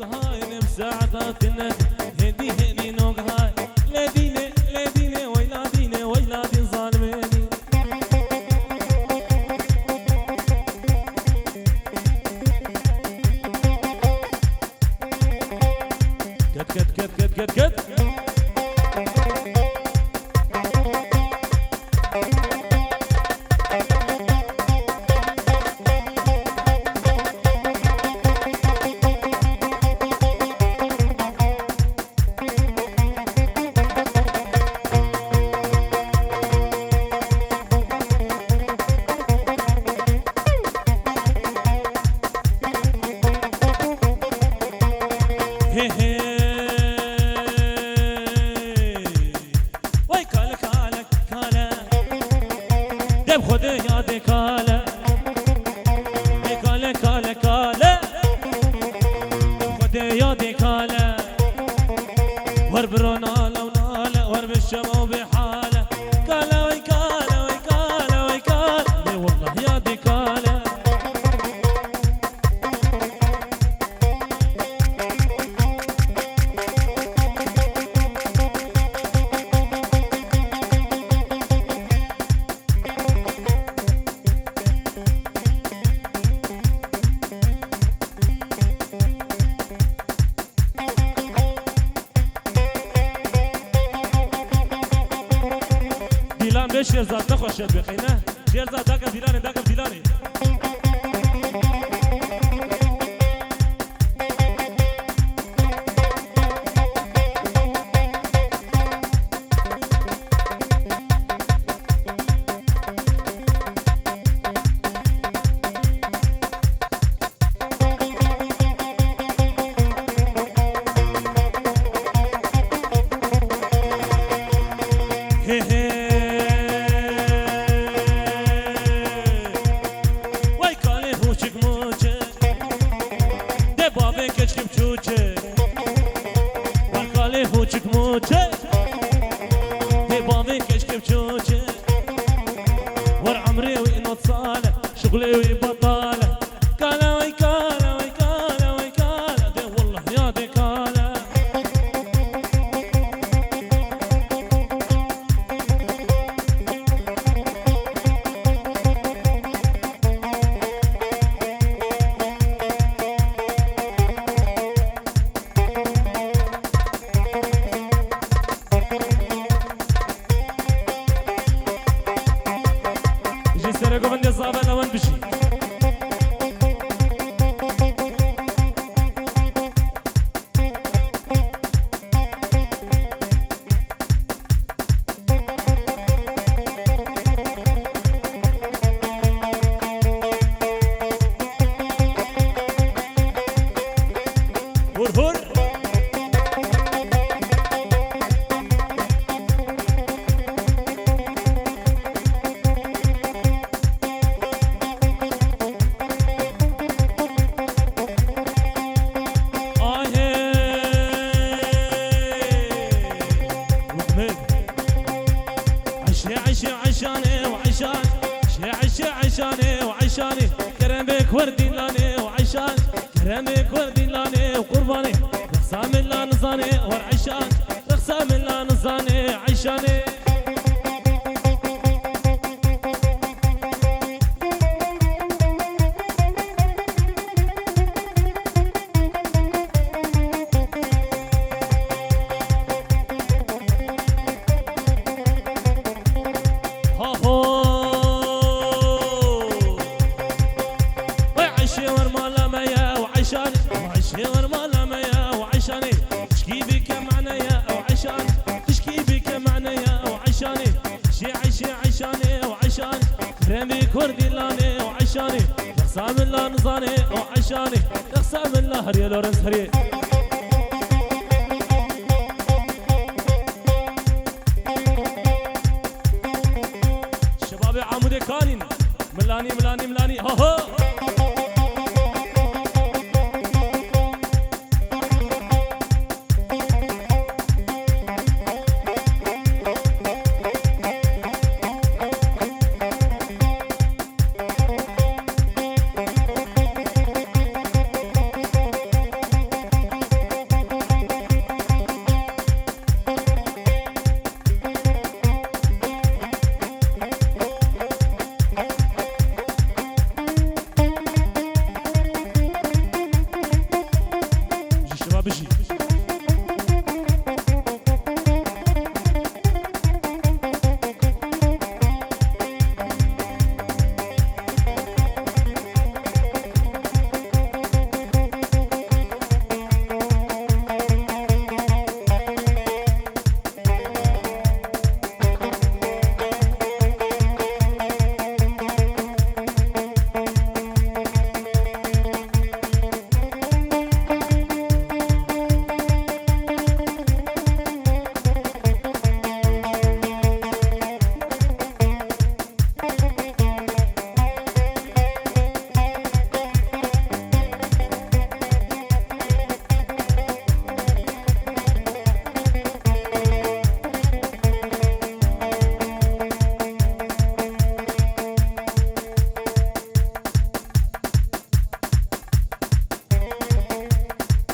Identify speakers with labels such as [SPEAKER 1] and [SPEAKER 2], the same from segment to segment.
[SPEAKER 1] نوقهاي نمساعداتنا هدي هدي نوقهاي لدينا لدينا ويلادينا ويلادي ظالميني كت شيرزاد نخوش بخينا شيرزاد داك ديلاني داك ديلاني بشی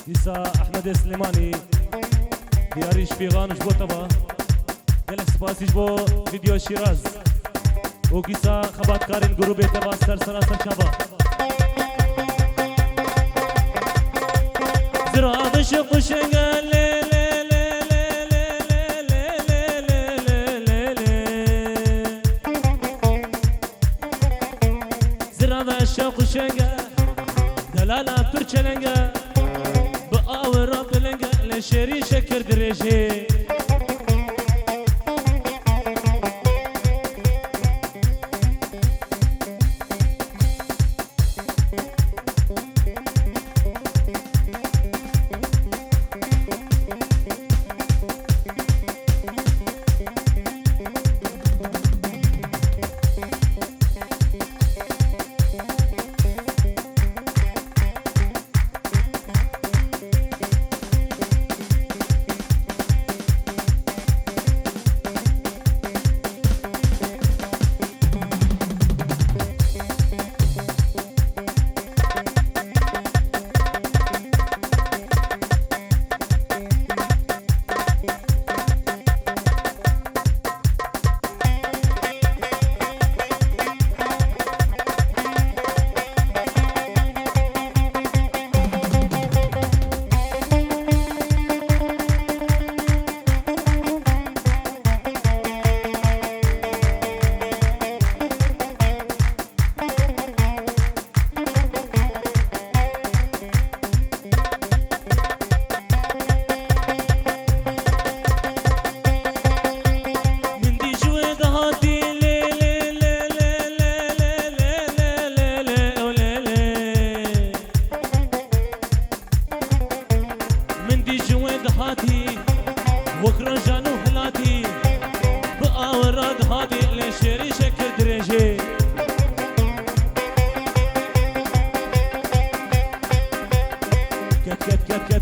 [SPEAKER 1] دیسا احمد سلیمانی دیاریش پیغانش بو تبا گلک سپاسیش بو ویدیو شیراز و کیسا خباتکارین گروه تبا سر چابا زرادش خوشنگه زرادش خوشنگه دلالا ترچلنگه بآور بلنگه لشری شکر درجه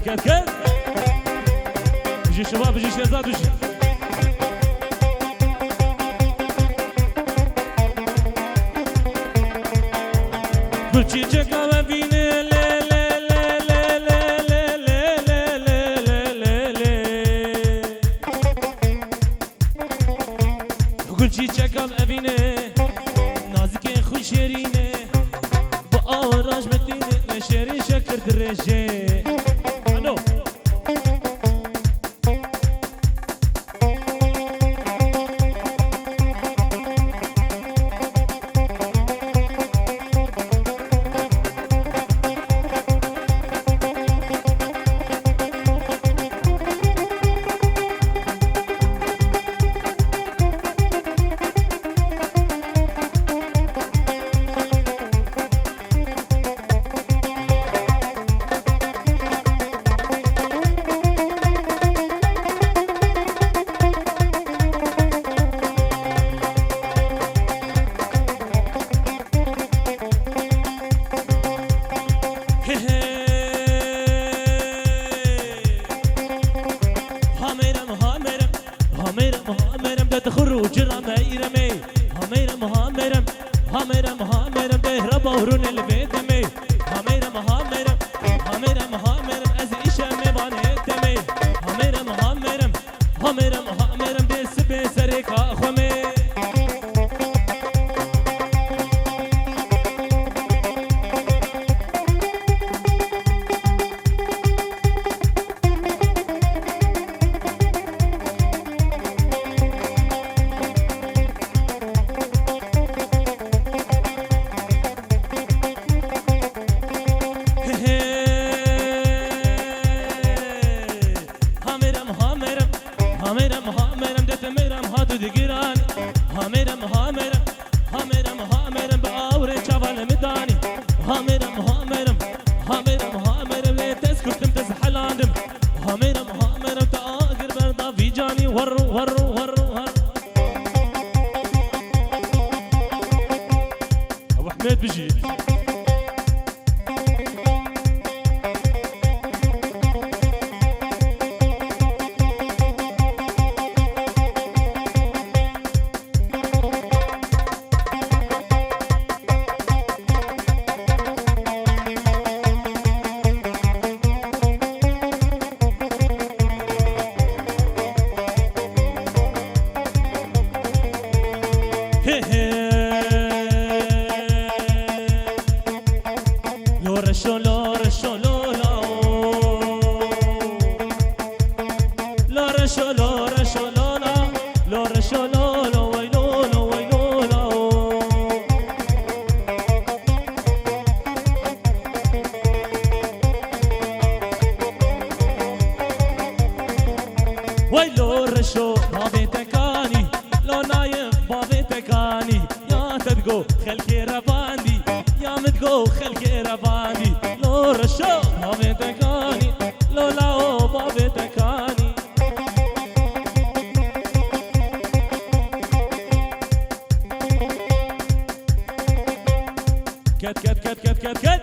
[SPEAKER 1] كت بجي شباب بجي شيرزاد بجي بجي جاكا ما بيني لا لا لا لا لا لا لا لا لا لا لا بجي جاكا ما بيني نازك خوشيريني بآوراج متيني لشيري شكر درجي نادم هميرم تاجر بردا في جاني ورو ابو حميد بيجي ويلو رشو بابي تكاني لو نايم بابي تكاني يا تدقو خلكي رباندي يا متقو خلكي رباندي لو رشو بابي تكاني لو لاو بابي تكاني كت كت كت كت كت كت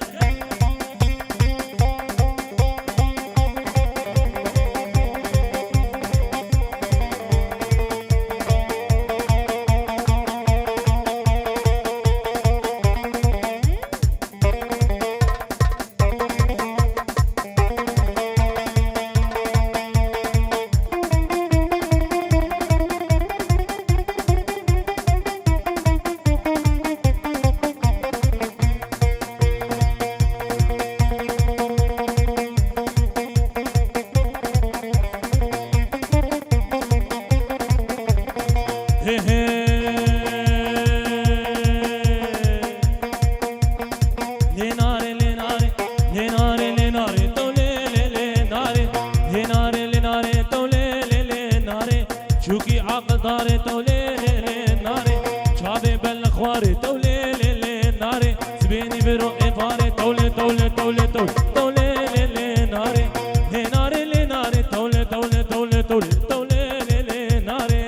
[SPEAKER 1] شوكي عقل داري تولي ليلي ناري شعبي بالخواري تولي ليلي ناري سبيني برو إفاري تولي تولي تولي تولي تولي ليلي ناري لي ناري لي ناري تولي تولي تولي تولي تولي ليلي ناري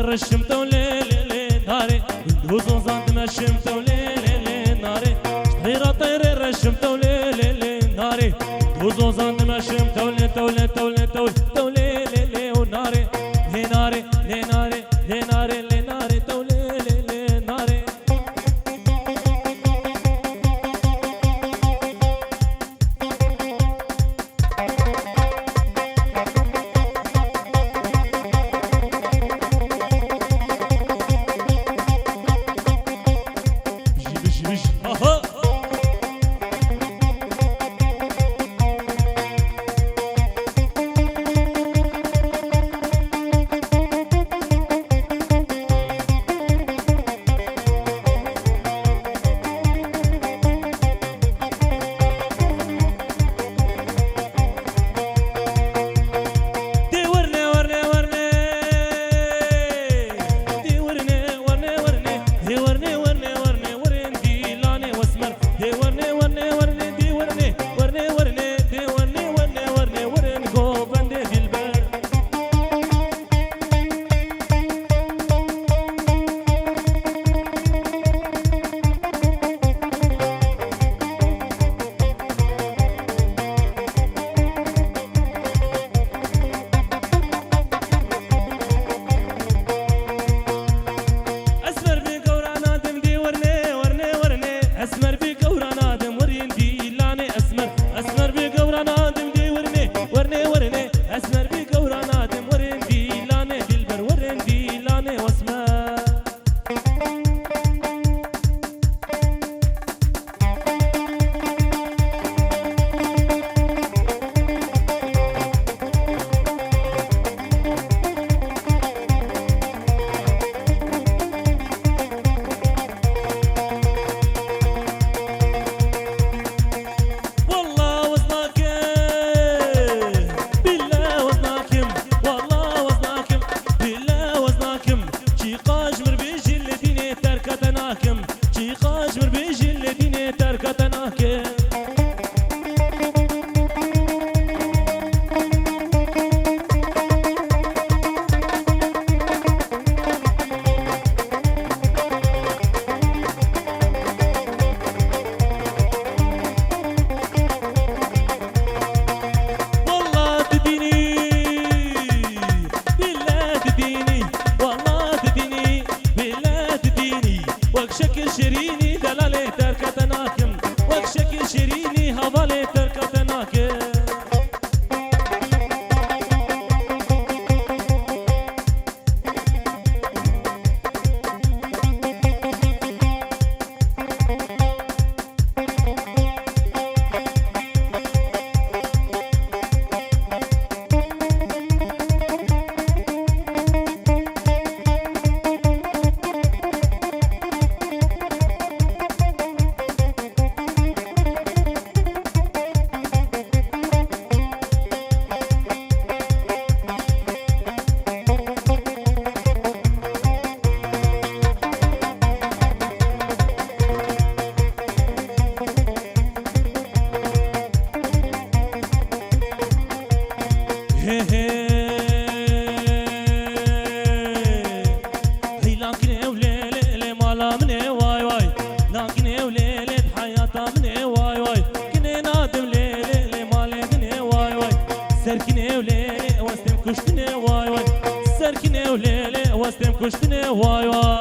[SPEAKER 1] رشمت وليلي ناري دوزو زانت مشمت وليلي ناري غير طير رشمت وليلي ناري دوزو زانت مشمت وليلي تولي تولي تولي تولي ليلي وناري لي ناري لي ناري لي ناري لي ناري تولي ليلي ناري شیرینی دلاله ترکت ناکم وک شکی شیرینی حواله ترکت ناکم كشتني واي واي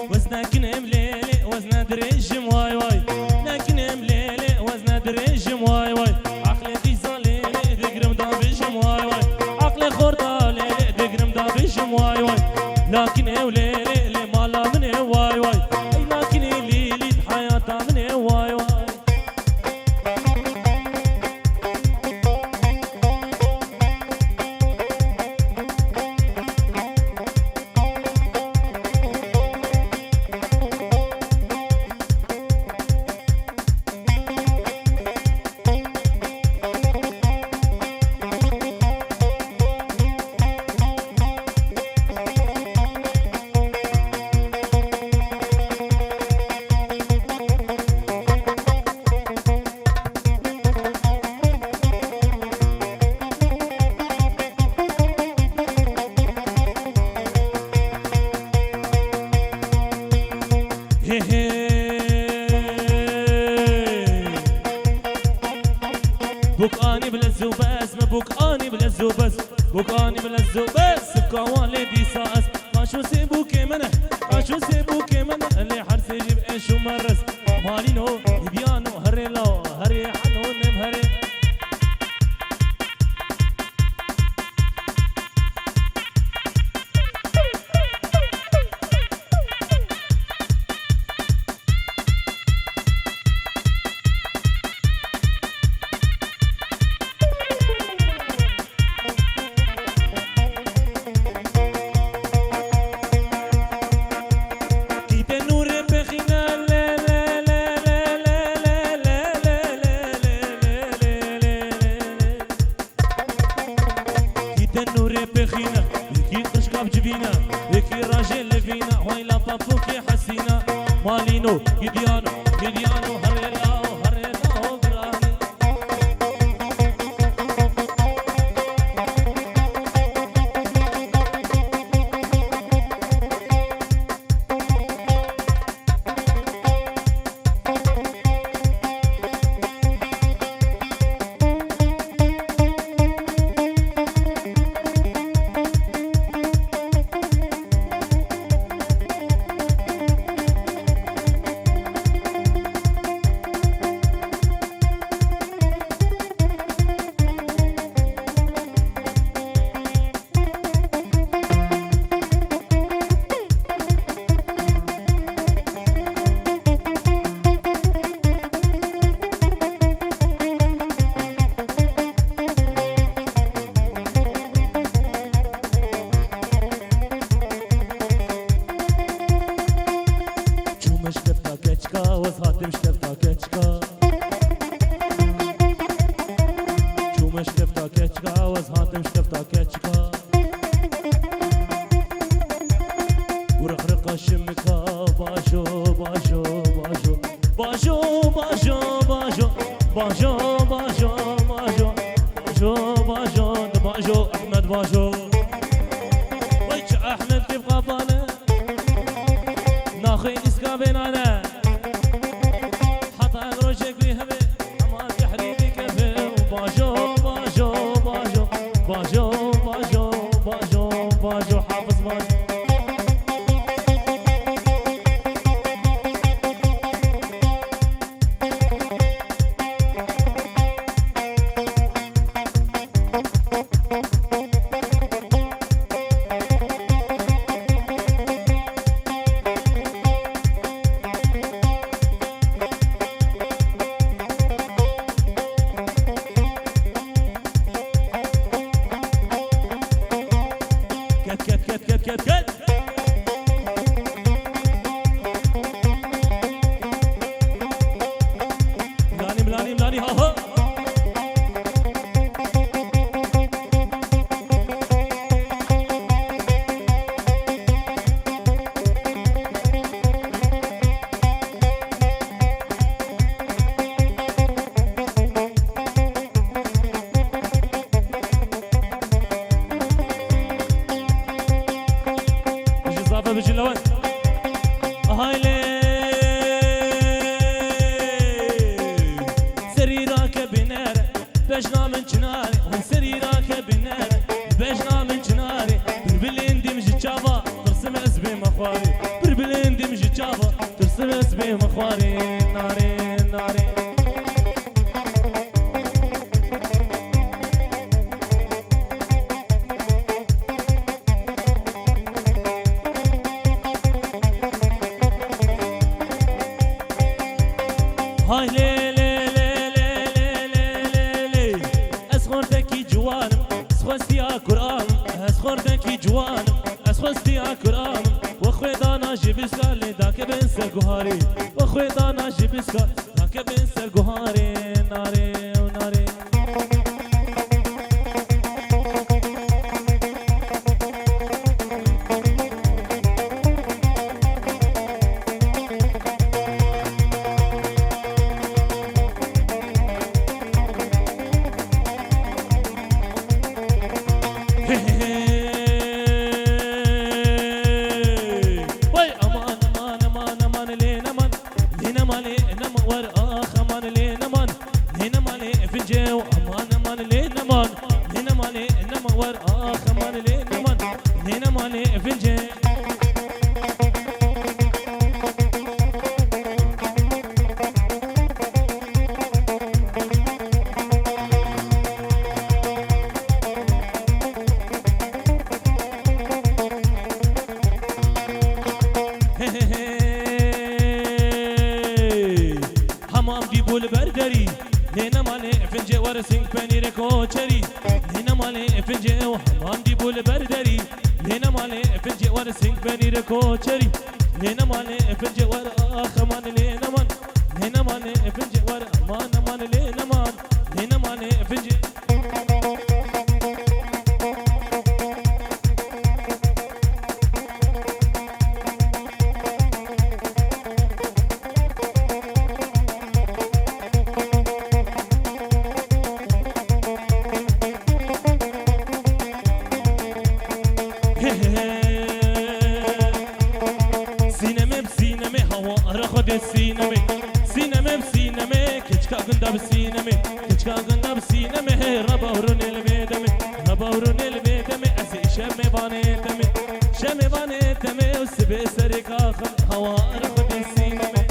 [SPEAKER 1] وزنك مليلي وزن دريجم واي واي لكن مليلي وزن دريجم واي واي عقلي دي زاليلي دقرم دابيجم واي واي عقلي خردالي دقرم دابيجم واي واي لكن وليلي اللي مالا مني واي واي لكن ليلي حياتها مني واي واي بوكاني بلزو بس ما بوكاني بلزو بس بوكاني بلزو بس بكوالي دي ساس ما شو سيبوكي منه ما شو سيبوكي منه اللي حرس يجيب ايش ومرس مالينو ديانو هري لو هري حنو نم هري النور بخينا يكي تشكب جبينا يكي راجل فينا ويلا بابوكي حسينا مالينو كديانو كديانو هريلاو هريلاو براني وزهاتم شكفتا كتشكا شومش كفتا كتشكا وزهاتم شكفتا كتشكا ورقرقا شمكا باشو باشو باشو باشو باشو باشو باشو باشو باشو باشو باشو باشو احمد باشو ويش احمد كيف غفانه اخوي اسكا بينانا حتى اغروشك بيها بي اما تحريمي كفي وباجو باجو باجو باجو باجو باجو باجو حافظ باجو كت ملاني ملاني ها ها بجي لوين هاي لي سريراك بنار بجنا من جناري سريراك بنار بجنا من جناري بربلين دي مجي تشافا ترسم اسبي مخواري بربلين دي مجي تشافا ترسم اسبي مخواري ناري ناري هاي لي لي لي لي لي لي لي اسخرتكي جوانم اسخوستي قرآن اسخرتكي جوانم اسخوستي قرآن واخوي دانا جيبسكا لي داك بنسى قهاري واخوي دانا جيبسكا داك بنسى قهاري ناري وناري حمام دي بول بردري هنا مالي فنجي ورسنج بني ركوچري هنا مالي فنجي وحمام دي بول بردري هنا مالي فنجي ورسنج بني ركوچري هنا مالي فنجي ور اخمان لينا من هنا مالي فنجي ور امان امان لينا من هنا مالي فنجي سينما بسينما هوا رخد السينما سينما بسينما كشكا قندا بسينما كشكا قندا بسينما ربا ورون البيدم ربا ورون البيدم أسي شمي بانيتم شمي بانيتم وسبي سرك آخر هوا رخد السينما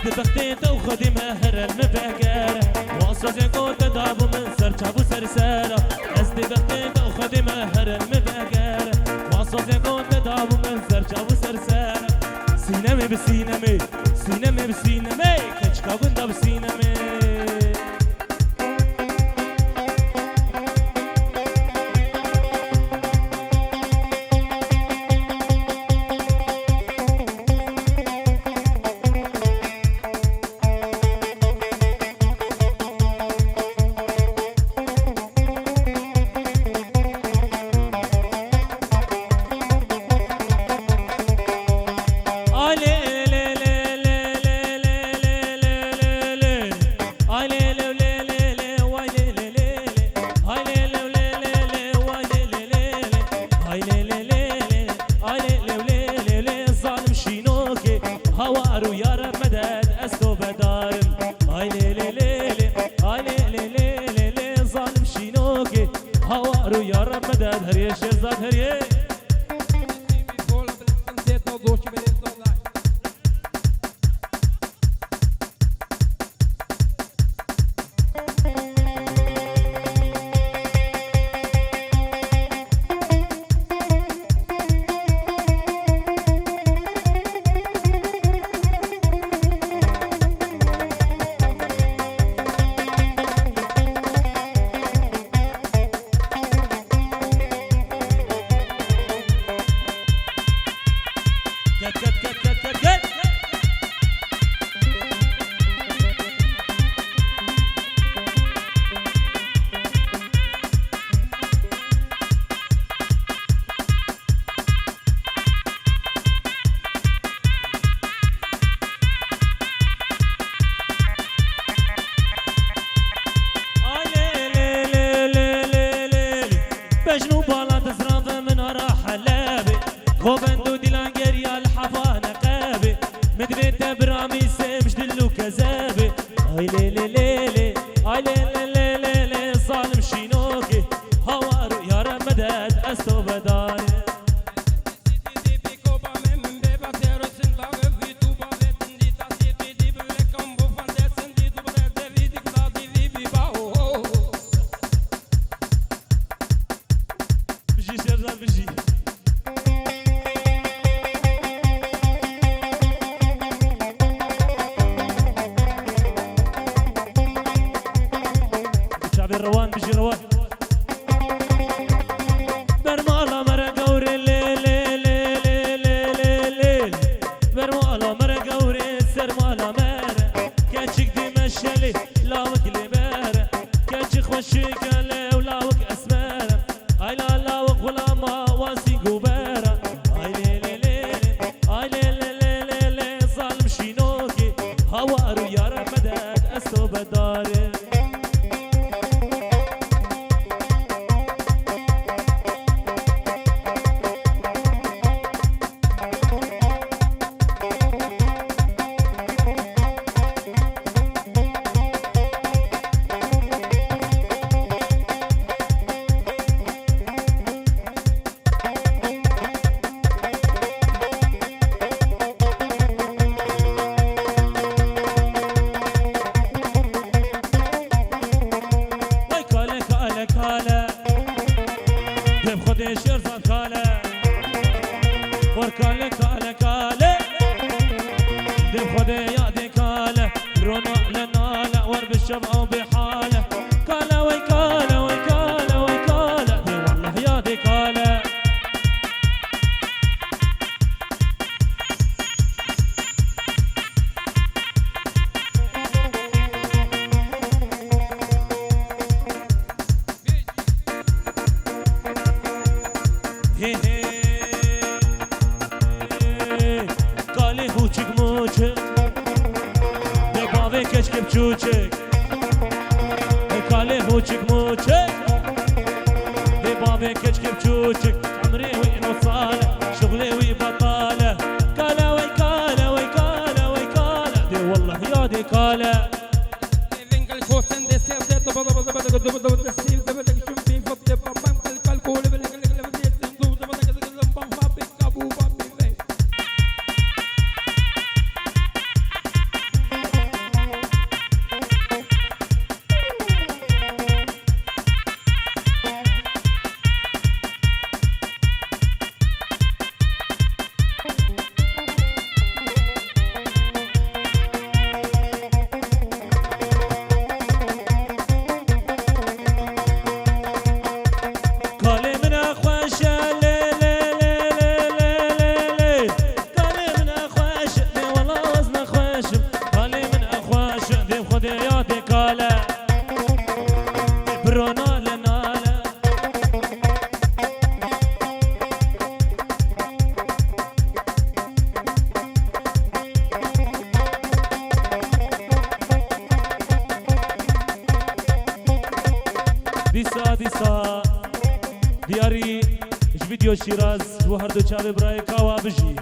[SPEAKER 1] بختي تو خدي مهر المبهجر واصوص قوت دابو من سر چابو سرسارا دست بختي تو خدي مهر المبهجر واصوص قوت دابو من سر چابو سرسارا سینمه به سینمه سینمه به سینمه کچکا گنده به سینمه سادسة دياري فيديو شيراز وهردو چاوي براي كاوا بجي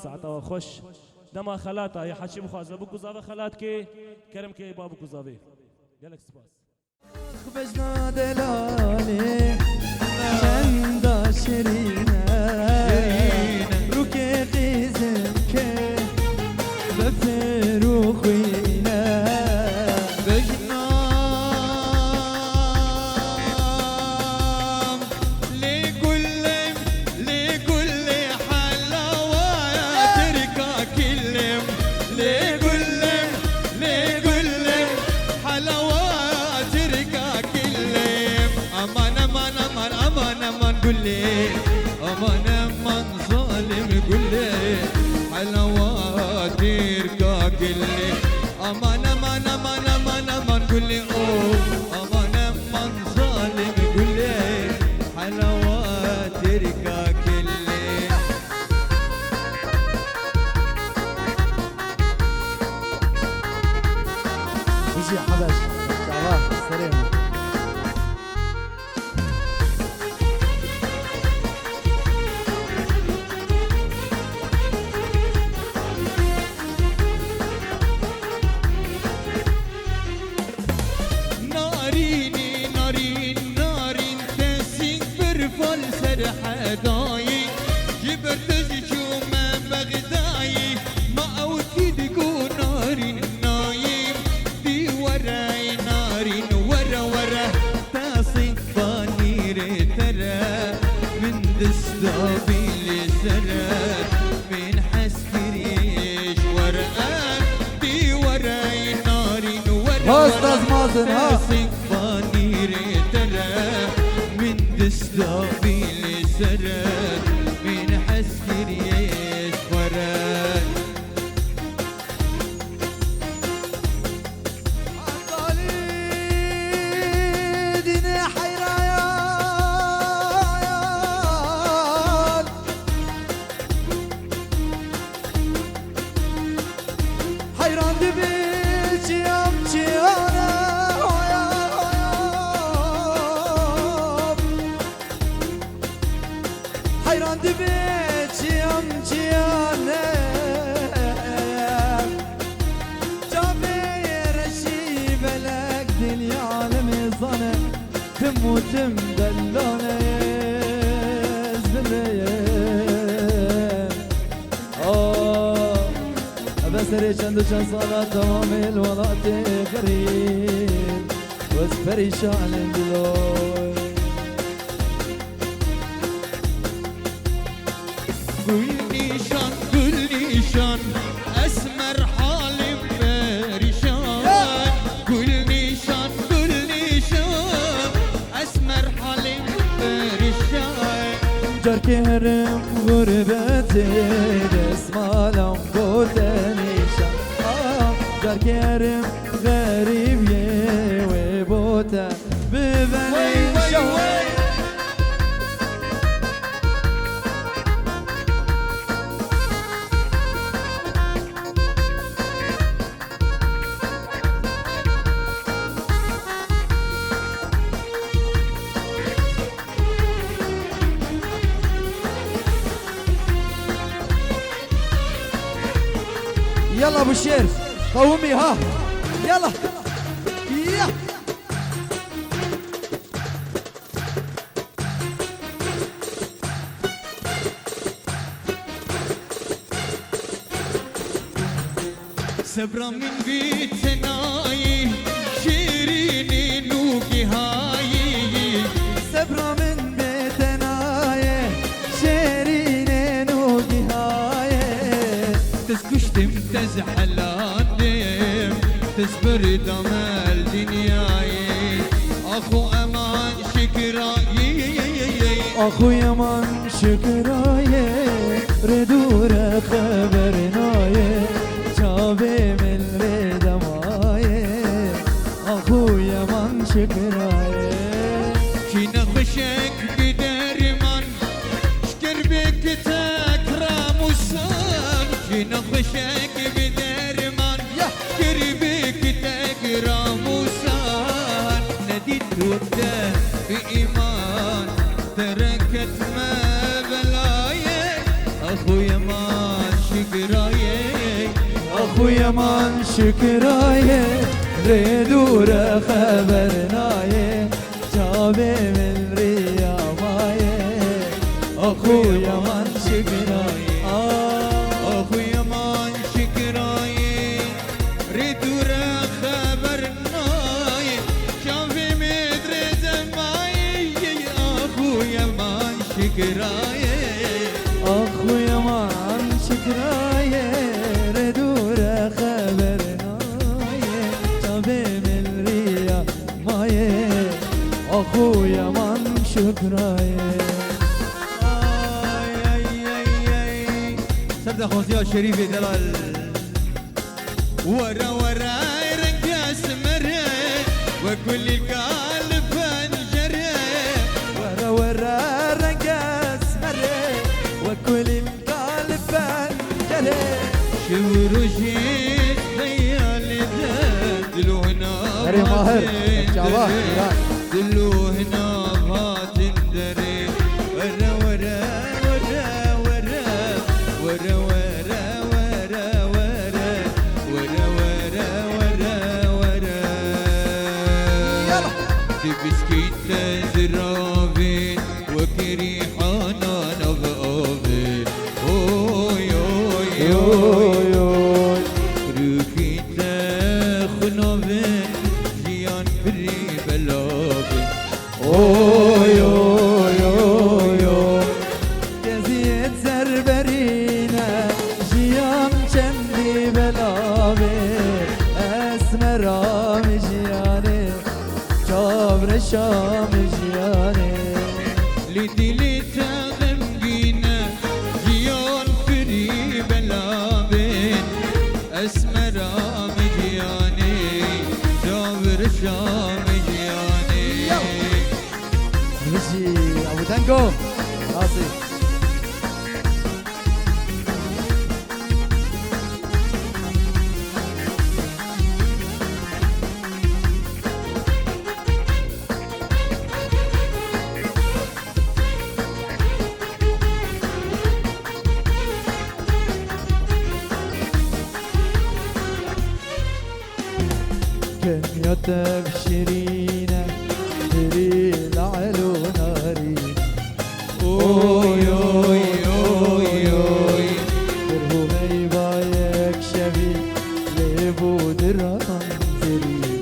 [SPEAKER 1] ساعتها خوش دما خلاتا يا حشي بخوازه بكو زاوه خلات كي كرم كي بابكو زاوه قالك سباس
[SPEAKER 2] خبجنا دلالي شندا شرينة روكي قيزم كي بفرو خوينة بجنا لكل حلاوة تركا كل قول لي امان امان ظالم قول لي حلاوات تركاك اللي امان امان امان امان امان قول لي امان امان ظالم قول لي حلاوات تركاك اللي
[SPEAKER 3] يجي حبش شعبان السلام
[SPEAKER 2] ناريني نارين نارين تسيك برفل سرحداي جبرت شوما بغداي ما أوكيد كو نارين نايم دي وراي نارين ورا ورا تسيك بانير ترى من دستابيل زرار من حسكريش ورا دي وراي نارين ورا
[SPEAKER 3] أستاذ مازن ها
[SPEAKER 2] بانير ترى من دستابيل زرار من حسكريش ورا
[SPEAKER 3] ديني حيران حيران دبيت يمشي انا حيران دبيت يمشي انا تم وتم دلونا بسري چند و چند سالات تمام الولات غريب بس پریشان دلوی
[SPEAKER 2] كل نيشان اسمر حالي بريشان كل نيشان اسمر حالي بريشان
[SPEAKER 3] جركرم غربتي اسمالم بوتنيشا جركرم غريب وبوتا ببنيشا يلا ابو الشير قومي ها يلا يا
[SPEAKER 2] سبرا من بيت ناي شيريني نوكي هاي
[SPEAKER 3] سبرا من بيتنا شيرين نوقي هاي
[SPEAKER 2] تسكشتم تزحلاتم تسبر دمال دنياي اخو امان شكراي
[SPEAKER 3] اخويا من شكراي ردور خبرناي جابي من ردماي اخويا من شكراي
[SPEAKER 2] كينا خشك بدرمان شكر بك تكرم وسان كينا خشك بدرمان شكر بك تكرم وسان نديت وده بإيمان تركت ما بلاي أخويا ما شكراي
[SPEAKER 3] اخويا من شكراي ردور خبرناي جابي من رياماي اخويا من شكراي
[SPEAKER 2] أخويا ما شكراي ردور خبرناي شافي مدري زماي أخويا ما شكراي
[SPEAKER 3] اخويا من شكراي ردور خبرناي جابي من رياماي اخويا من شكراي
[SPEAKER 2] سرد خوزیا شریف دلال ورا ورا رنگ اسمره وكل القلب فنجره
[SPEAKER 3] ورا ورا رنگ اسمره وكل القلب فنجره
[SPEAKER 2] شوروشيت خيال دلو هنا
[SPEAKER 3] هري ماهر جواب ايران
[SPEAKER 2] دلو هنا فاتندري ورا ورا ورا ورا ورا ورا ورا ورا ورا ورا ورا ورا
[SPEAKER 3] يلا
[SPEAKER 2] تبسكيت تزرافين وكريحانا نغابين اوي اوي اوي
[SPEAKER 3] اوي
[SPEAKER 2] روكيت خنابين جيان بري بلابين
[SPEAKER 3] اوي اوي اوي اوي جزيت زربرينا جيام چندی بلابه اسمرام جياني جابر شام جياني
[SPEAKER 2] لدلي تغمقينا جيان بري بلابين اسمرا مجياني جابر شام جياني
[SPEAKER 3] نجي ابو تانجو راسي كان يتبشرينا بريل علو ناري
[SPEAKER 2] اوي اوي اوي اوي
[SPEAKER 3] درهو هيبا يكشفي ليبو دران زري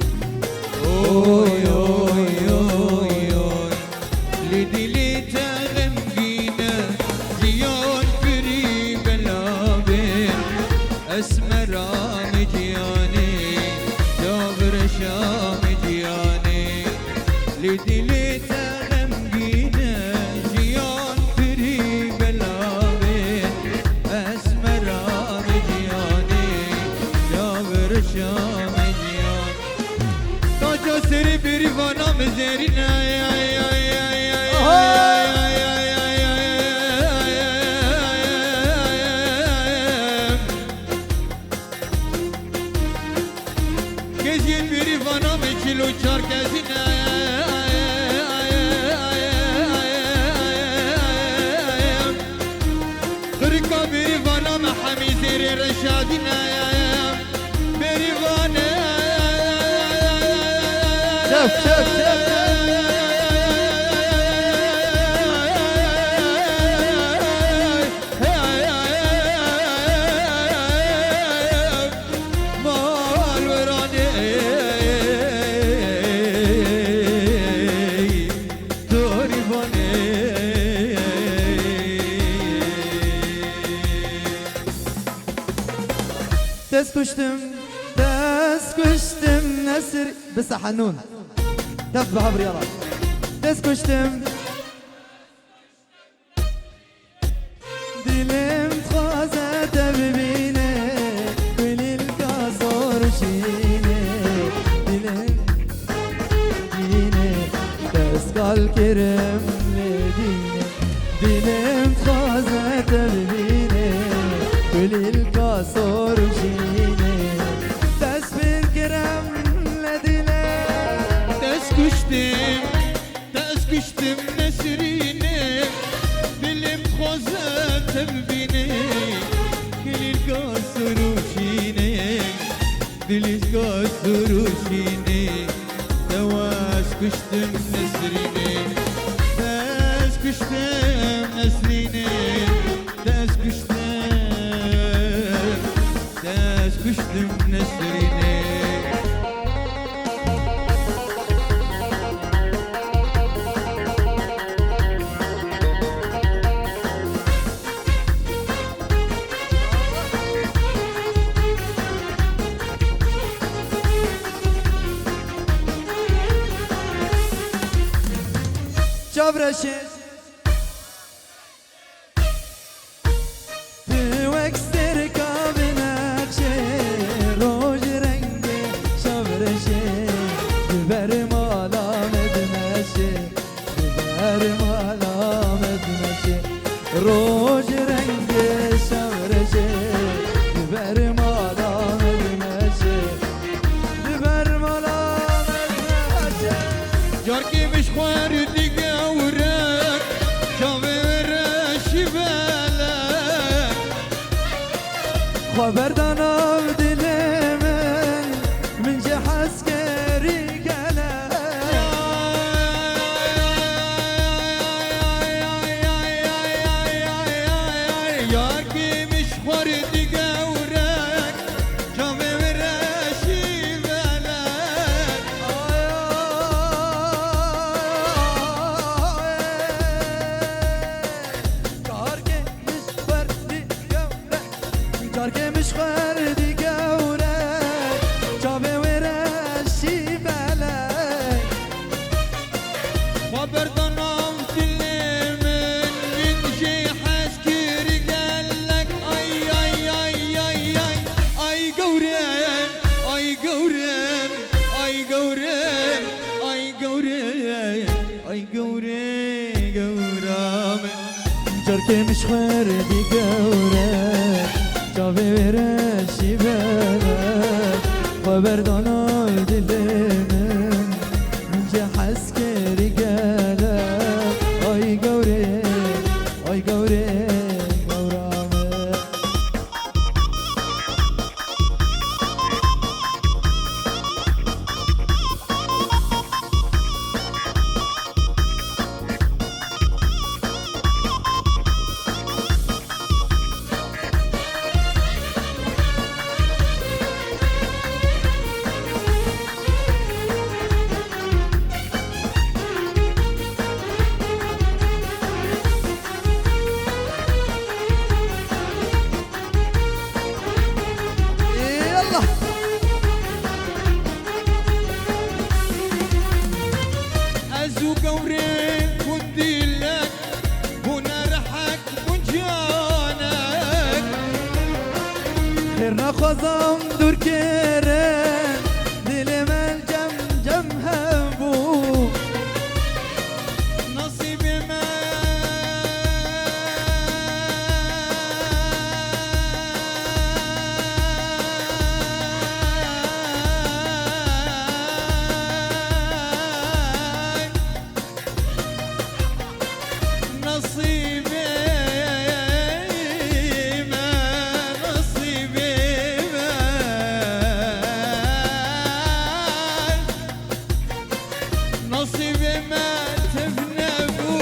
[SPEAKER 2] اوي اوي اوي اوي لدلي تغمقينا جيان بري بلابين اسمرا مجياني جابر شام جياني لدلي تغمقينا جيان بري بلابين اسمرا مجياني جابر شام جياني تاجو سري بريوانا مزيرنا يا يا يا يا Gezgin biri bana mı kilo çar gezine Kırıka biri bana mı hamiziri reşadine Biri bana
[SPEAKER 3] شوف شوف شوف
[SPEAKER 2] Mal verane Toribane
[SPEAKER 3] تسكشتم نسر بس حنون دف بهبر يلا تسكشتم دلم خوازت ببینه کل الکاسور شینه دلم دینه دستگال کرم لدینه دلم خوازت ببینه کل الکاسور شینه دست بر کرم لدینه
[SPEAKER 2] تسكشتم نسريني دلم خوزت ببيني كل القصر وشيني دل القصر وشيني تسكشتم نسريني تسكشتم نسريني تسكشتم نسريني
[SPEAKER 3] جبرشت توك روج رنگ شمرشه بر مالا ملمشه بر مالا ملمشه
[SPEAKER 2] جاركي مش خوارد قورك شاور شبالك
[SPEAKER 3] خبر دانم دل من جحس كري قلق
[SPEAKER 2] جاركي مش خوارد قورك شاور شبالك
[SPEAKER 3] Karke miş verdi gavre Çabe vere şibelek
[SPEAKER 2] خبر ضنام تلمن من شي حسكر قالك اي اي اي اي اي اي قورين اي قورين اي قورين اي قورين اي قورين قورام
[SPEAKER 3] Karke miş verdi gavre Çabe vere şibelek Haber danal dilimin Mince haskeri gelek Ay gavre Ay gavre Gavrame يلا
[SPEAKER 2] ازو قورين كندي لك ونرحك ونجانك
[SPEAKER 3] خيرنا خزام دور كيرن دل من جم جم هبو
[SPEAKER 2] نصيبي ما نصيبي ما نصيبي ما نصيبي ما تفنبو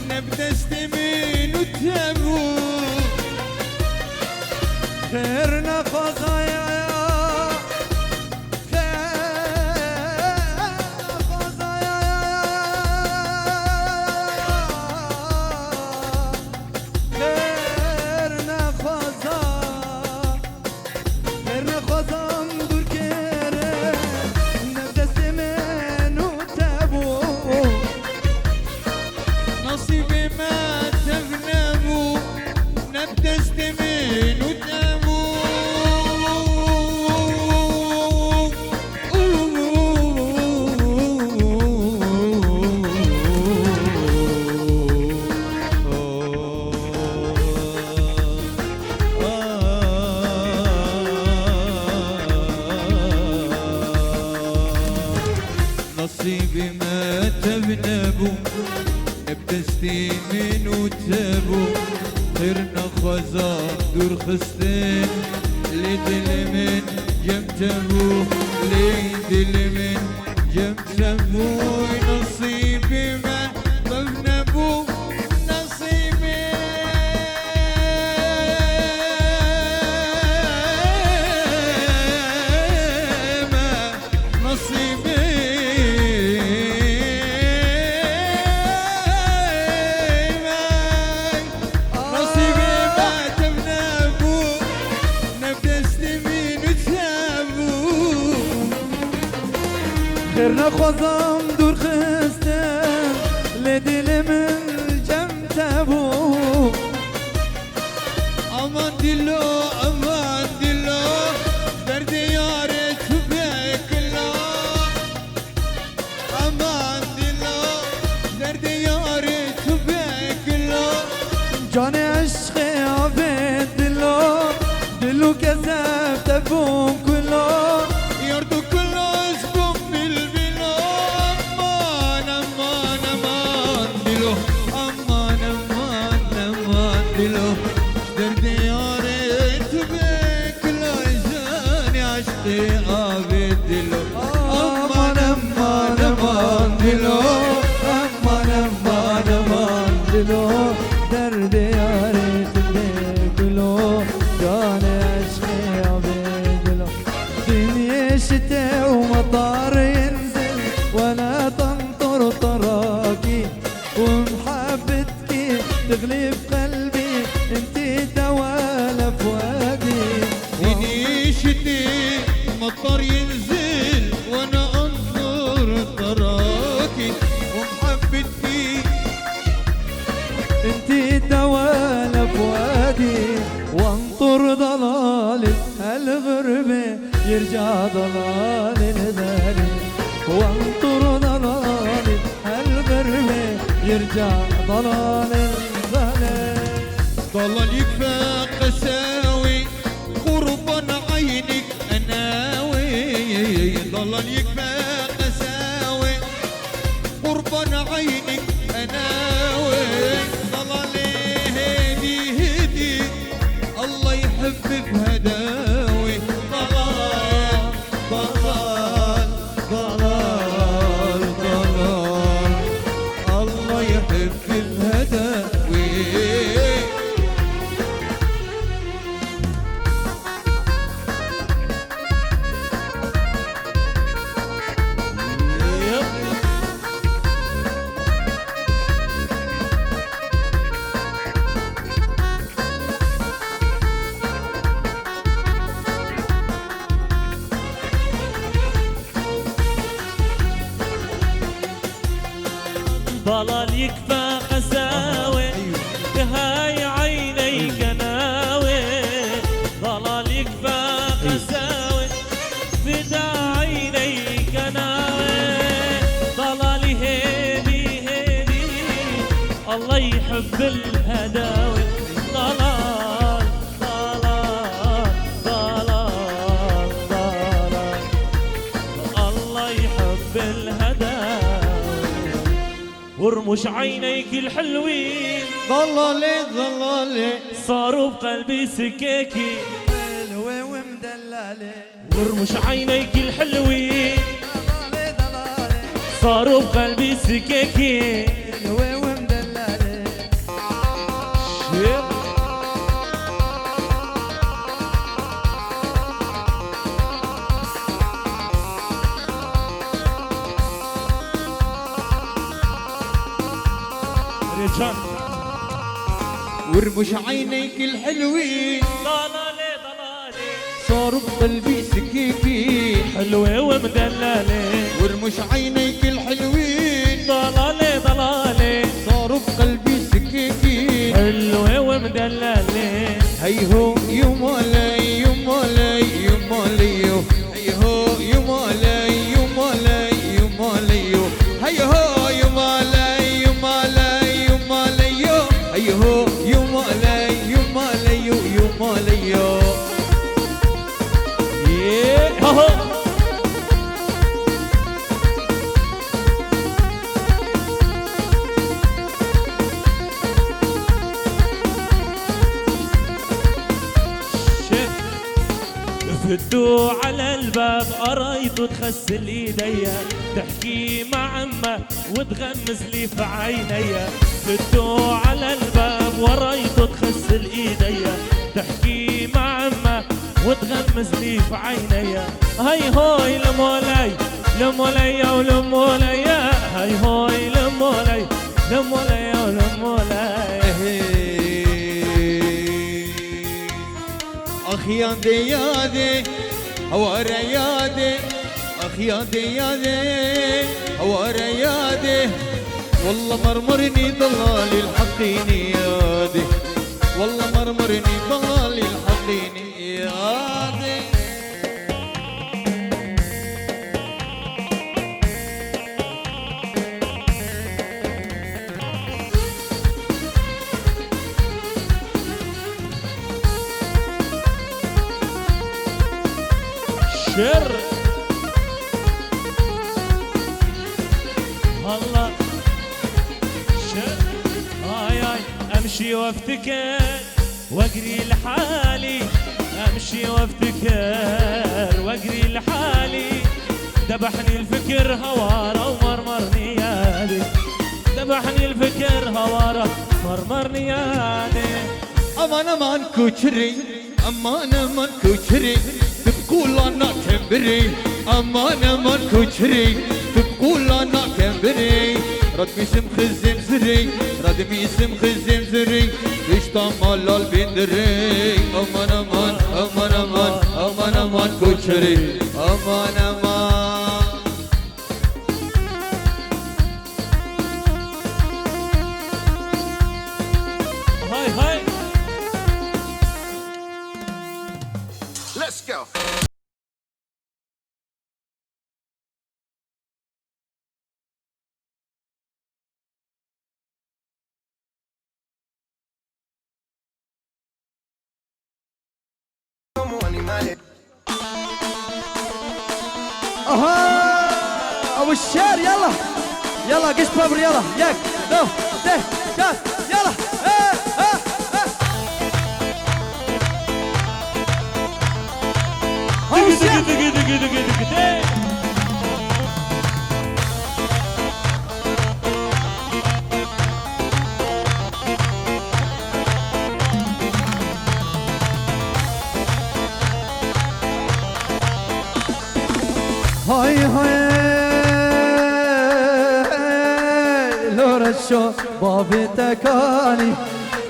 [SPEAKER 2] نبدا استمين وتابو
[SPEAKER 3] خيرنا خزايا
[SPEAKER 2] نصيبي ما تفنبو نبدا استمين وتابو نصيبي ما تبنبو نبتستي من وتابو خيرنا خزان دور خستين لدل من جمتبو لدل من جمتبو نصيبي ما تبنبو نصيبي ما نصيبي
[SPEAKER 3] خيرنا خزام دور خستم لدل من جم تبو
[SPEAKER 2] aman dilo aman dilo derdi yare tübekla aman dilo derdi yare tübekla
[SPEAKER 3] جاني عشقي عبيد دلو كذبت ابوم كله
[SPEAKER 2] يرضو كل اسبوع بالبلاد. امان امان امان دلو، امان امان امان دلو، دردي يا ريت بيك لا يجاني عشقي عبيد دلو. امان امان امان دلو، امان امان امان
[SPEAKER 3] دلو دردي يا ريت بكلو جاني عشقي عبيدلو دنيا شتاء ومطار ينزل ولا تنطر طراكي ومحبتك تغلب قلبي انتي دوالة فؤادي
[SPEAKER 2] دنيا شتاء مطر ينزل وانا انظر تراكي ومحبتي
[SPEAKER 3] انتي دوالة فؤادي وانطر ضلال الغربة يرجع ضلال البالي وانطر ضلال الغربة يرجع ضلال البالي
[SPEAKER 2] ضلال يكفى قساوي قربا عينك اناوي. ضلال يكفى قساوي قربا عينك اناوي. ضلال هدي هدي الله يحب بهداوي. ضلال ضلال ضلال ضلال الله يحب بهداوي.
[SPEAKER 1] ضلال يكفى قساوي بهاي عيني كناوي. ضلال يكفى قساوي بدا عيني كناوي. ضلال هيبي هيبي الله يحب الهداوي. ضلال ضلال ضلال ضلال الله يحب الهداوي. ورمش عينيك الحلوين
[SPEAKER 2] ضلالي ضلالي
[SPEAKER 1] صاروا بقلبي سكاكي.
[SPEAKER 3] حلوة ومدللة
[SPEAKER 1] ورمش عينيك الحلوين
[SPEAKER 3] ضلالي ضلالي
[SPEAKER 1] صاروا بقلبي سكاكي.
[SPEAKER 3] حلوة ومدللة
[SPEAKER 1] شيب ريتشان
[SPEAKER 2] ورمش عينيك الحلوين
[SPEAKER 1] ضلالي ضلالي
[SPEAKER 2] صاروا بقلبي سكيكي.
[SPEAKER 1] حلوة ومدللة.
[SPEAKER 2] ورمش عينيك الحلوين
[SPEAKER 1] ضلالي ضلالي
[SPEAKER 2] صاروا بقلبي سكيكي.
[SPEAKER 1] حلوة ومدللة.
[SPEAKER 2] هيهو يمالي يمالي يمالي هيهو يمالي يمالي يمالي هيهو يمالي يمالي يمالي هيهو يمالي يمالي يمالي.
[SPEAKER 1] هو فتوا على الباب قريت وتغسل ايديا تحكي مع امه وتغمز لي في عينيا. فتوا على الباب وريت وتغسل ايديا تحكي مع امه وتغمز لي في عينيا. هاي هوي لمولاي لمولاي ولمولاي هاي هوي لمولاي لمولاي ولمولاي.
[SPEAKER 2] اخ يا ديادي هوارا يادي اخ يا ديادي هوارا يادي والله مرمرني ضلالي الحقيني يادي والله مرمرني ضلالي الحقيني يادي.
[SPEAKER 1] شر الله شر آي أمشي وافتكر واجري لحالي، أمشي وافتكر واجري لحالي، ذبحني الفكر هوارة ومرمرني يادي، ذبحني الفكر هوارة مرمرني يادي.
[SPEAKER 2] أمان أمان كوشري أمان أمان كوشري تقول أنا كمبري، أمان أمان كوشري تقول أنا كمبري، ردمي سم خزم زري ردمي سم خزم زري اشتا مالال بندري، أمان أمان أمان أمان أمان أمان كوشري أمان أمان.
[SPEAKER 1] هاي هاي
[SPEAKER 4] Let's go.
[SPEAKER 3] اها ابو الشعر يلا يلا قش بابر يلا ياك دو ده شات يلا ابو الشعر هاي هاي لورا شو بابي تكاني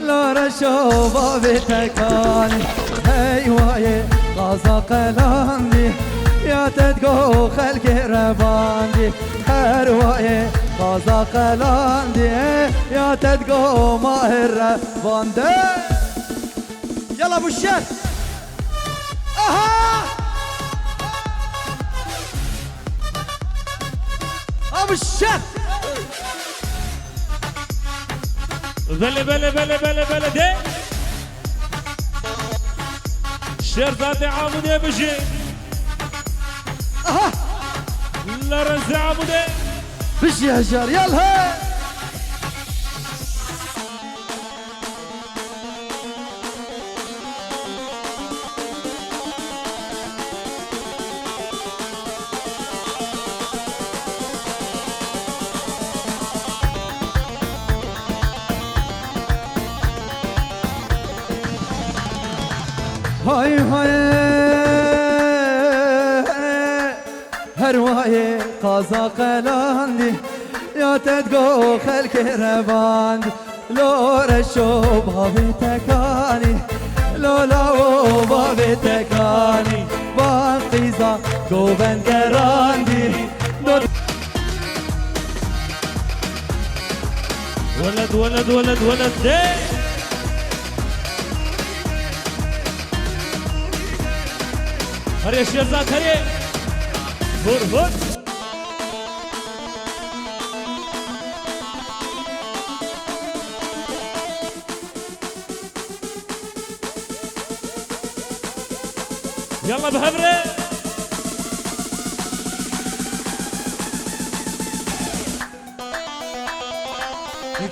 [SPEAKER 3] لورا شو بابي تكاني هاي واي غازا قلاندي يا تدقو خلق رباندي هاي واي غازا قلاندي يا تدقو ماهر رباندي يلا ابو الشر اها ابو الشر
[SPEAKER 1] بله بله بله بله بله ده شر ذات عمودي بشي
[SPEAKER 3] اها
[SPEAKER 1] لا رز عمودي
[SPEAKER 3] بشي يا شر يلا هاي هاي هرواي قازا قلاندي يا تدقو خلق رباند لو رشو بابي تكاني لو لاو بابي تكاني باقيزا قوبن قراندي
[SPEAKER 1] ولد ولد ولد ولد ده هري شيرزاد هري هور هور يلا بهبره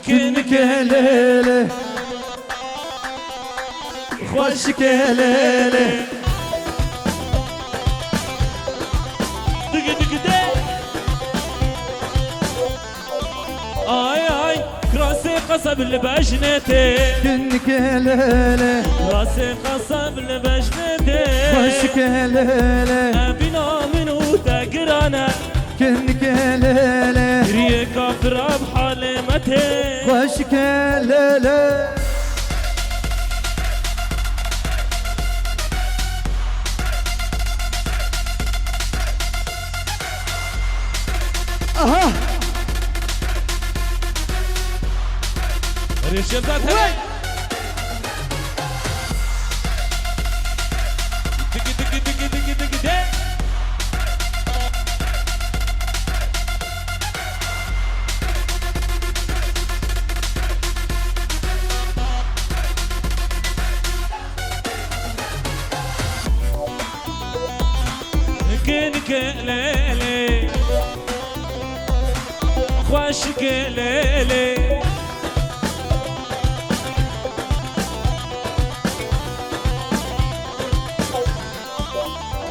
[SPEAKER 3] كنك ليلة خوشك ليلة
[SPEAKER 1] دق دق دق آي آي راسي قصب لبجنتي
[SPEAKER 3] كنك ليلة
[SPEAKER 1] راسي قصب لبجنتي
[SPEAKER 3] خوشك ليلة
[SPEAKER 1] بنا منو تقرانا
[SPEAKER 3] كنك ليلة
[SPEAKER 1] ريك كافر بحالمتي
[SPEAKER 3] خوشك ليلة اها
[SPEAKER 1] ريش يبدأ هاي دق دق دق دق دق دق خوشك ليلي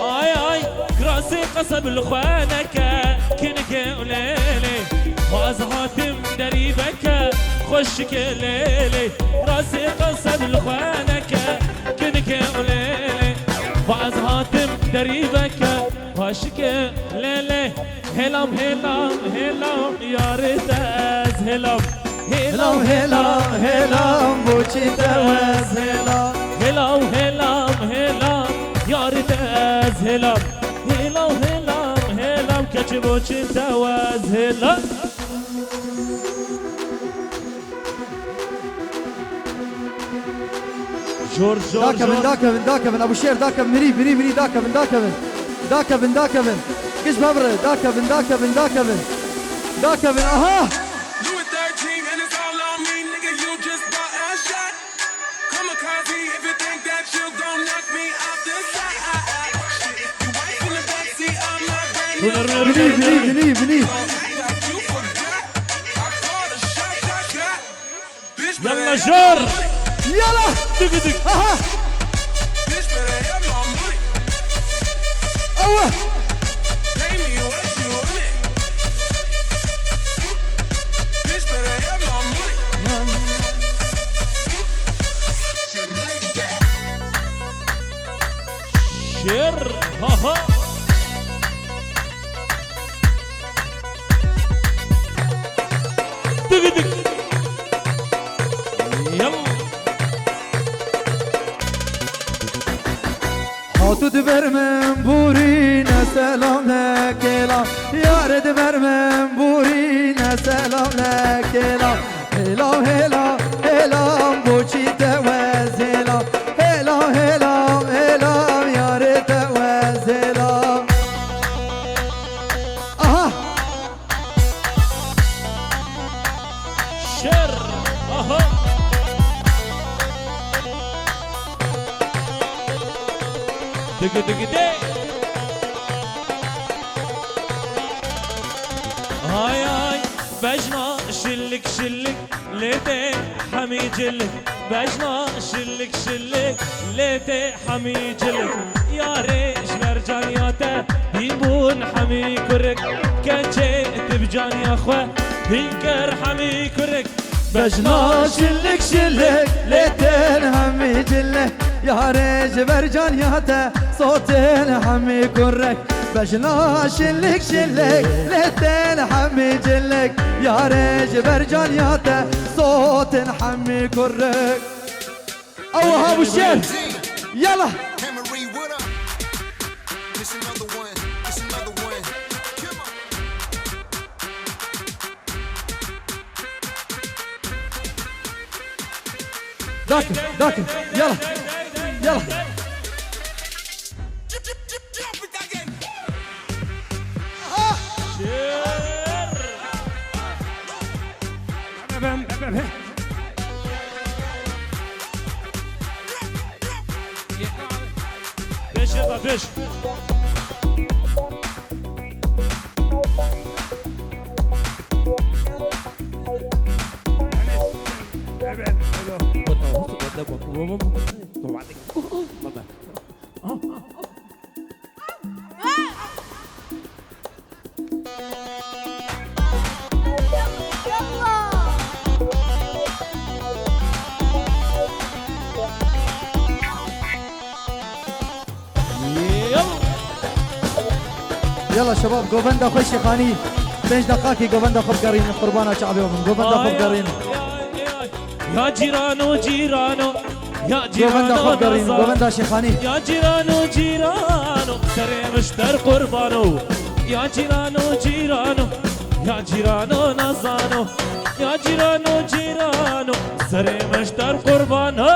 [SPEAKER 1] آي كراسي قصب الخوانك كنك وليلي وأزهاتم دريبك خوشك ليلي راسي قصب الخوانك كنك وليلي وأزهاتم دريبك خوشك ليلي هلام هلام هلام يا ريتاز هلام
[SPEAKER 3] هلام هلام هلام بوچی تواز هلام
[SPEAKER 1] هلام هلام هلام يا ريتاز هلام هلام هلام هلام كتبوش تواز هلام جور جور
[SPEAKER 3] داكبن داكبن داكبن ابو شير داكبن مري داكبن داكبن داكبن داكبن قش ببره داكبن داكبن داكبن داكبن اها
[SPEAKER 5] Louis 13 and it's all on me, nigga. You just bought a shot. Kamikaze, if you think that you gon' knock me off the side. Shit, you wife in the backseat of my brand new.
[SPEAKER 3] بني
[SPEAKER 5] Like you forgot, I called a shot. Bitch, better
[SPEAKER 1] يلا
[SPEAKER 5] have
[SPEAKER 1] جور
[SPEAKER 5] my money.
[SPEAKER 3] يلا
[SPEAKER 1] دق دق
[SPEAKER 3] اها
[SPEAKER 5] Bitch, better have my money.
[SPEAKER 3] اوه
[SPEAKER 5] Pay me what you want it. Bitch, better have my money.
[SPEAKER 1] شير ها ها دق دق يلا
[SPEAKER 3] هاتو دبر من بورينا سلام لك لا يا دبر من بورينا سلام لك لا هلام هلام هلام بوچی تواز هلام هلام هلام هلام يا ريت تواز هلام اها
[SPEAKER 1] شير اها دق دق دق هاي هاي بجنا شلك شلك ليتي حمي جلك بجنا شلك شلك ليتي حمي جلك يا ريش مرجانياته بيبون حمي كرك كجيت بجان يا اخوه هينكر حمي كرك
[SPEAKER 3] بجنا شلك شلك ليتن همي جلك يا ريج برجان ياتا صوتن حمي كرك بجنا شلك شلك ليتن حمي جلك يا ريج برجان ياتا صوتن حمي كرك اوه ابو الشير يلا
[SPEAKER 4] Emery, what up? It's another one. It's another one. Come on.
[SPEAKER 3] داكن داكن يلا يلا
[SPEAKER 5] Jump it again.
[SPEAKER 1] بيش يلا بيش
[SPEAKER 3] يلا شباب جوفندا خوشي خاني 5 دقائق جوفندا خب قرين قربانا شعبي جوفندا خب قرين
[SPEAKER 1] يا جيرانو جيرانو يا
[SPEAKER 3] جوفندا
[SPEAKER 1] جيرانو
[SPEAKER 3] خب قرين
[SPEAKER 1] نظر.
[SPEAKER 3] جوفندا شيخاني
[SPEAKER 1] يا جيرانو جيرانو سري مشتر قربانو يا جيرانو جيرانو يا جيرانو نزانو يا جيرانو جيرانو سري مشتر قربانو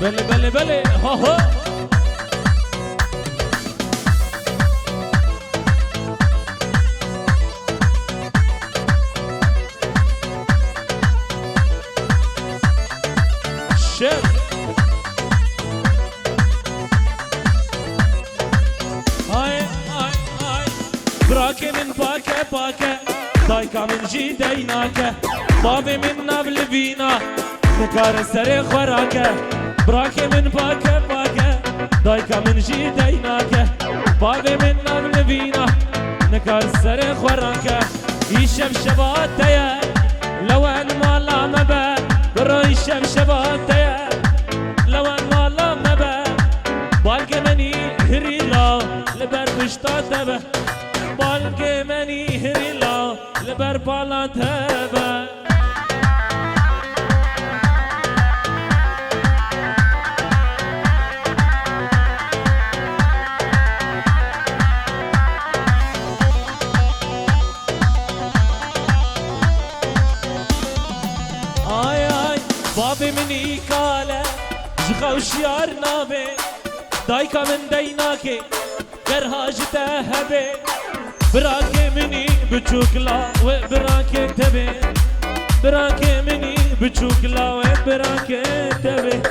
[SPEAKER 1] بلي بلي بلي ها ها شير باكه دایکا من جی دیناکه بابی من نبل وینا نکار سر خوراکه براکه من باکه باکه دایکا من جی دیناکه بابی من نبل وینا نکار سر خوراکه ایشب شباتیه لوان مالا مبه برو ایشب شباتیه لوان مالا مبه بالک منی هریلا لبر بشتا به بالک منی هریلا لبر بالا تبه آی آی بابی منی کاله جخوشیار نامه دایکا من دیناکه گرهاج تهبه براکه منی بچوکلا و براکه تبه براکه منی بچوکلا و براکه تبه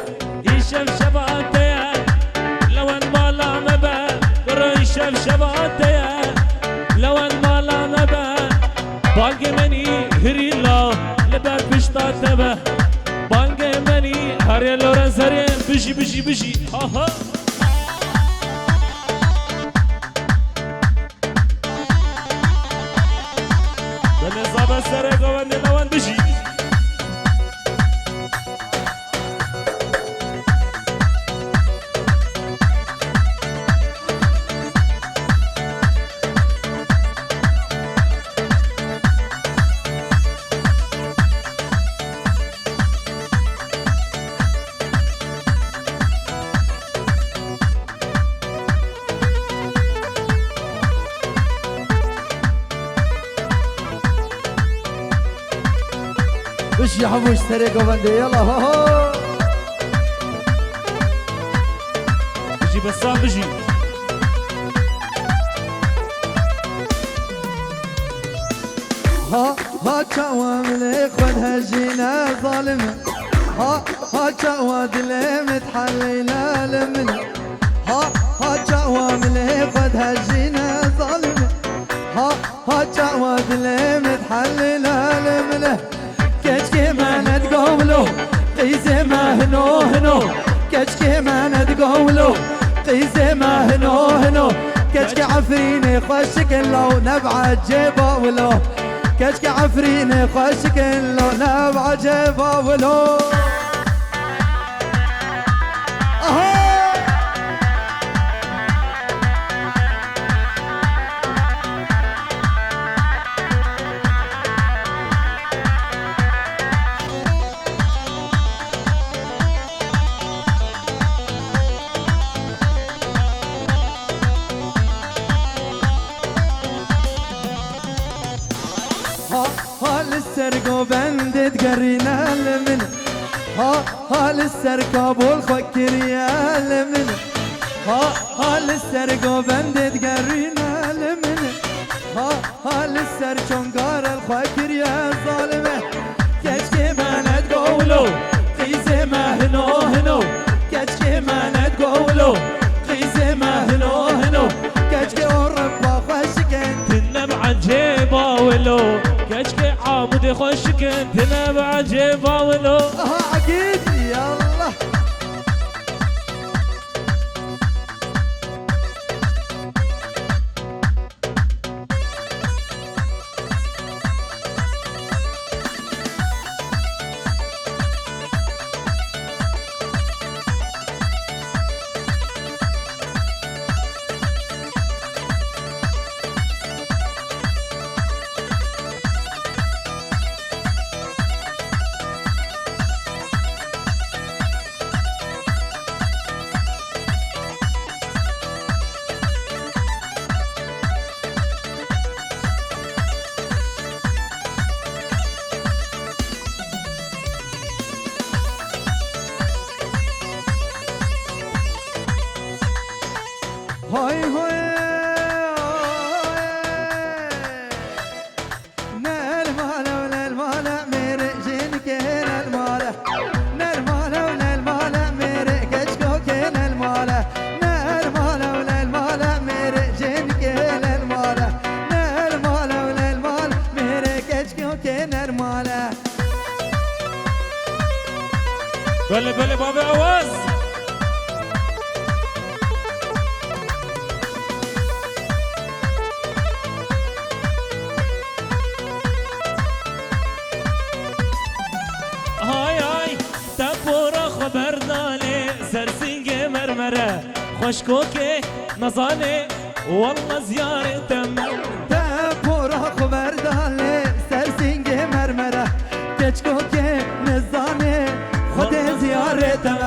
[SPEAKER 1] ایشب شباتیه لون مالا مبه برو ایشب شباتیه لون مالا مبه بالک منی هریلا لبر پشتا تبه بالک منی هری لورنس هری بشی بشی بشی ها ها بنظام سر گوند لون بشی
[SPEAKER 3] بشي حبوش سريقة بندي يلا هو
[SPEAKER 1] بشي بسام بشي
[SPEAKER 3] ها شوامل خدها جينا ظالمة ها شواد اللي متحلينا لمنه ها شوامل خدها جينا ظالمة ها شواد اللي متحلينا لمنه كشكي ما نتقولو قيزي ما هنو كشكي ما نتقولو قيزي ما هنو كشكي عفريني خوشك لو نبع جيبه ولو كشكي عفريني خوشك لو نبع جيبه ولو للسرقو بند تقرينا لمن ها للسرقو والخكر يا لمن ها للسرقو بند تقرينا لمن ها للسرقو قار الخكر يا ظالمه كشكي ما نتقولو قيزي ما هنو كشكي ما نتقولو قيزي ما هنو كشكي وربا خشكن
[SPEAKER 1] تنبع جيبا ولو كشكي عامد خوشكن تنبع جيبا ولو
[SPEAKER 3] اكيد يلا نرماله
[SPEAKER 1] بله بله باب آواز های های تپورا خبر داله سرسنگ مرمره خوشکو که نزانه والله زیارتم
[SPEAKER 3] تپورا خبر داله سرسنگ مرمره کچکو که نزانه خود زیارتم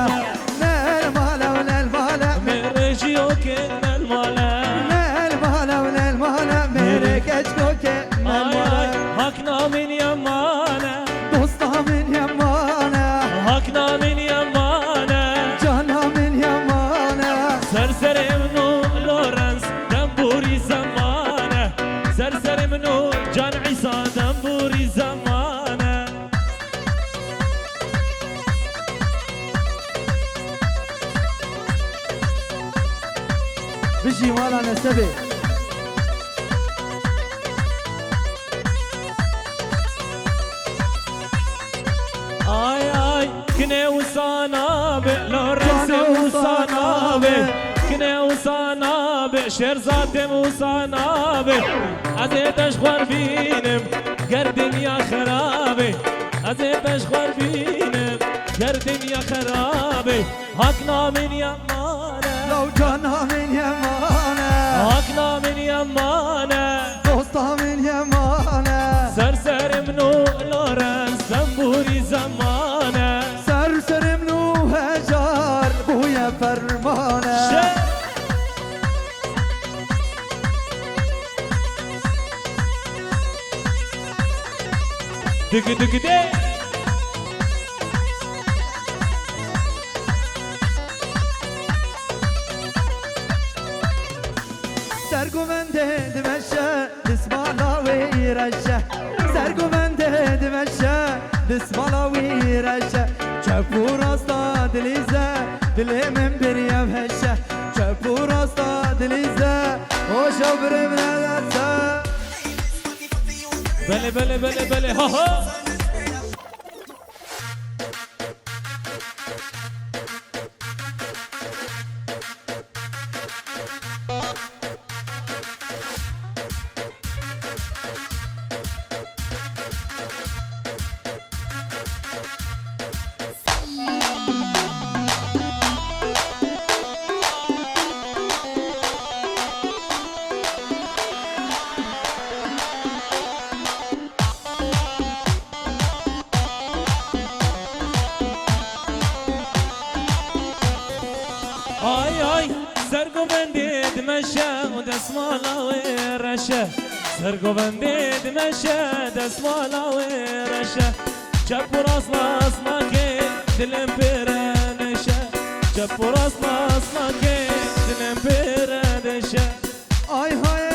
[SPEAKER 3] نرماله و نرماله
[SPEAKER 1] مرجیو که نلماله
[SPEAKER 3] نرماله و نرماله میره کچکو که نرماله
[SPEAKER 1] حکنا من یمانه
[SPEAKER 3] دوستا من یمانه
[SPEAKER 1] حکنا من یمانه
[SPEAKER 3] جانا من یمانه
[SPEAKER 1] سرسر منو لورنس دنبوری زمانه سرسر منو جان عیسا دنبوری زمانه
[SPEAKER 3] بجي وانا نسبي
[SPEAKER 1] آی آی کنه وسانابه لورنس وسانابه کنه وسانابه شرزات وسانابه ازیدش خور بینم گردم یا خرابه ازیدش خور بینم گردم یا خرابه حکنا من یمانه
[SPEAKER 3] لو جانا من يمانه
[SPEAKER 1] حکنا من یمانه
[SPEAKER 3] دوستا من يمانه
[SPEAKER 1] سرسر منو لورنس دنبوری زمانه
[SPEAKER 3] سرسر منو هجار بويا فرمانه
[SPEAKER 1] دق دق دق
[SPEAKER 3] سرگومنده دمشه دسمالا ویرشه سرگومنده دمشه دسمالا ویرشه چپو راستا دلیزه دلی من بریم هشه چپو راستا دلیزه خوشا برم ندرسه
[SPEAKER 1] بله بله بله بله ها ها آی آی سرگو بندی دمشه و دسمالا و رشه سرگو بندی دمشه دسمالا و رشه چپ و راست ناسنا که دلم پرنشه چپ و راست ناسنا که دلم پرنشه
[SPEAKER 3] آی های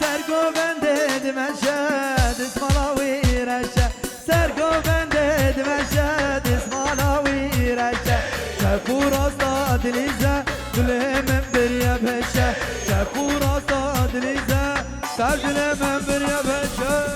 [SPEAKER 3] سرگوبنده دمشه دسمالا ویرشه سرگوبنده دمشه دسمالا ویرشه چپو راستا دلیزه دلی من بریا بشه چپو راستا دلیزه سر دلی من بریا بشه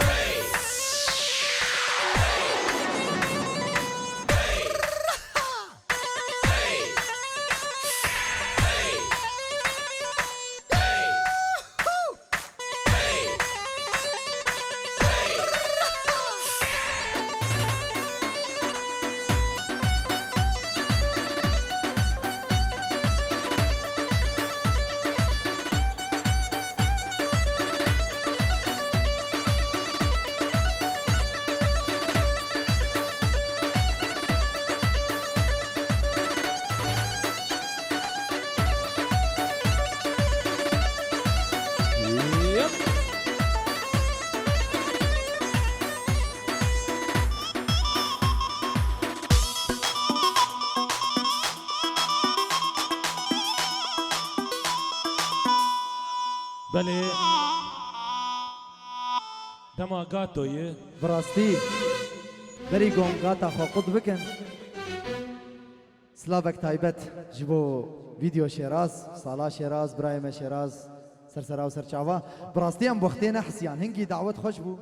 [SPEAKER 1] بله دما گاتویه
[SPEAKER 3] براستی بری گونگاتا خو قد بکن سلابک تایبت جبو ویدیو شیراز سالا شیراز برایم شیراز سرسرا و سرچاوا براستی هم بختین حسیان هنگی دعوت خوش بو